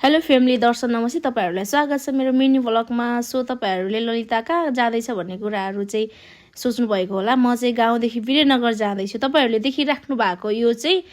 Hello family दर्शक नमस्ते तपाईहरुलाई स्वागत छ मेरो मिनी भ्लगमा। सो तपाईहरुले ललिता कहाँ जाँदैछ भन्ने कुराहरु चाहिँ सोच्नु भएको होला। म चाहिँ गाउँदेखि वीरनगर जाँदै छु। तपाईहरुले देखिराख्नु भएको यो चाहिँ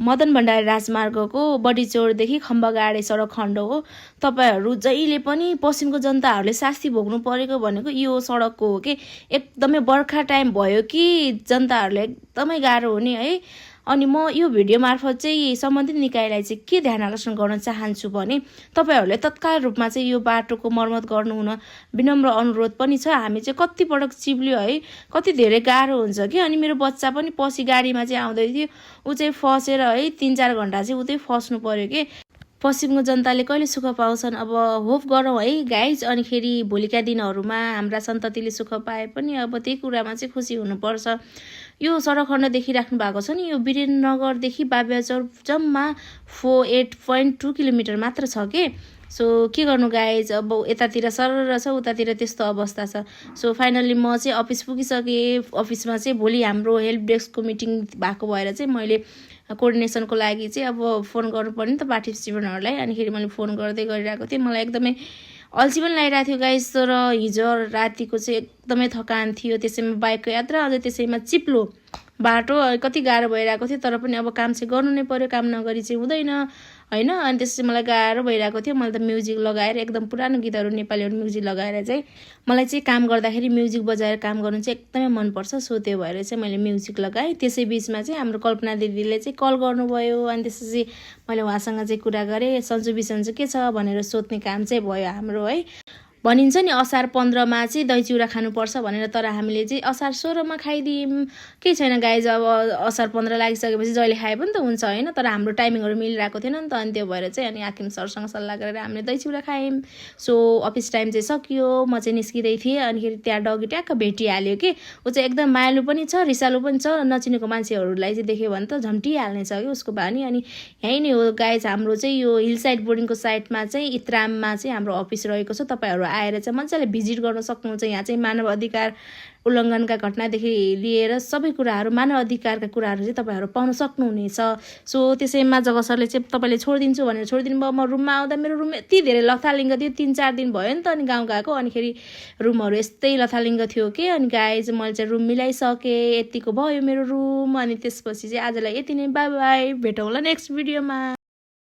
मदन भण्डारी राजमार्गको बडीचौरदेखि खम्बगाडे सडक खण्ड हो। तपाईहरु जहिले पनि पश्चिमको जनताहरुले शास्ति भोग्नु परेको भनेको यो सडकको हो के। एकदमै बर्खा टाइम भयो कि जनताहरुले एकदमै गाह्रो हुने है। अनि म यो भिडियो मार्फत चाहिँ सम्बन्धित निकायलाई चाहिँ के ध्यान आकर्षण गर्न चाहन्छु भने तपाईहरुले तत्काल रूपमा चाहिँ यो बाटोको मर्मत गर्नु हुन विनम्र अनुरोध पनि छ। हामी चाहिँ कति पटक चिप्लियो है, कति धेरै गाह्रो हुन्छ कि। अनि मेरो बच्चा पनि पछि गाडीमा चाहिँ आउँदै थियो, उ चाहिँ फसेर है 3-4 घण्टा चाहिँ उतै फस्नु पर्यो के। पश्चिमको जनताले कहिले सुख पाउँछन् अब होप गरौँ है गाइज। अनि फेरि भोलिका दिनहरुमा हाम्रा सन्ततिले सुख पाए पनि अब त्यही कुरामा चाहिँ खुसी हुनुपर्छ। यो सडक खण्ड देखिराख्नु भएको छ नि, यो वीरनगरदेखि बाबियाचौर जम्मा 8.2 किलोमिटर मात्र छ के। सो के गर्नु गाइज, अब यतातिर सरर छ, उतातिर त्यस्तो अवस्था छ। सो फाइनली म चाहिँ अफिस पुगिसकेँ। अफिसमा चाहिँ भोलि हाम्रो हेल्प डेस्कको मिटिङ भएको भएर चाहिँ मैले कोअर्डिनेसनको लागि चाहिँ अब फोन गर्नु पर्ने त पार्टिसिपेन्टहरुलाई। अनि खेरि मैले फोन गर्दै गरिरहेको थिएँ। मलाई एकदमै अल्छी पनि लागिरहेको थियो गाइस। तर हिजो रातिको चाहिँ एकदमै थकान थियो, त्यसैमा बाइकको यात्रा, अझै त्यसैमा चिप्लो बाटो, कति गाह्रो भइरहेको थियो। तर पनि अब काम चाहिँ गर्नु नै पर्यो, काम नगरी चाहिँ हुँदैन हैन। अनि त्यसपछि मलाई गाह्रो भइरहेको थियो। मैले त म्युजिक लगाएर एकदम पुरानो गीतहरु नेपालीहरु म्युजिक लगाएर चाहिँ मलाई चाहिँ काम गर्दाखेरि म्युजिक बजाएर काम गर्नु चाहिँ एकदमै मन पर्छ। सो त्यो भएर चाहिँ मैले म्युजिक लगाएँ। त्यसै बीचमा चाहिँ हाम्रो कल्पना दिदीले चाहिँ कल गर्नुभयो। अनि त्यसपछि मैले उहाँसँग चाहिँ कुरा गरेँ, सन्चो बिसन्चो के छ भनेर सोध्ने काम चाहिँ भयो हाम्रो है। भनिन्छ नि असार 15 मा चाहिँ दही चिउरा खानुपर्छ भनेर, तर हामीले चाहिँ असार 16 मा खाइदियौँ। केही छैन गाइज, अब असार 15 लागिसकेपछि जहिले खाए पनि त हुन्छ हैन। तर हाम्रो टाइमिङहरु मिलिरहेको थिएन नि त। अनि त्यो भएर चाहिँ अनि हाकिम सरसँग सल्लाह गरेर हामीले दही चिउरा खायौँ। सो अफिस टाइम चाहिँ सकियो, म चाहिँ निस्किँदै थिएँ। अनि खेरि त्यहाँ डगी ट्याक्क भेटिहाल्यो कि। ऊ चाहिँ एकदम मायालु पनि छ, रिसालु पनि छ। नचिनेको मान्छेहरुलाई चाहिँ देख्यो भने त झम्टिहाल्ने छ कि उसको बानी। अनि यही नै हो गाइज, हाम्रो चाहिँ यो हिल साइड बोर्डिङको साइडमा चाहिँ इत्राममा चाहिँ हाम्रो अफिस रहेको छ। तपाईहरु आएर चाहिँ मजाले भिजिट गर्न सक्नुहुन्छ। यहाँ चाहिँ मानव अधिकार उल्लङ्घनका घटनादेखि लिएर सबै कुराहरु, मानव अधिकारका कुराहरु चाहिँ तपाईहरु पाउन सक्नुहुनेछ। सो त्यसैमा जग्गा सरले चाहिँ तपाईले छोडिदिन्छु भनेर छोडिदिनु भयो। म रुममा आउँदा मेरो रुम यति धेरै लथालिङ्ग थियो, 3-4 दिन भयो नि त अनि गाउँ गएको। अनि खेरि रुमहरु यस्तै लथालिङ्ग थियो के। अनि गाइज मैले चाहिँ रुम मिलाइसकेँ, यतिको भयो मेरो रुम। अनि त्यसपछि चाहिँ आजलाई यति नै, बाइ बाइ, भेटौँला नेक्स्ट भिडियोमा।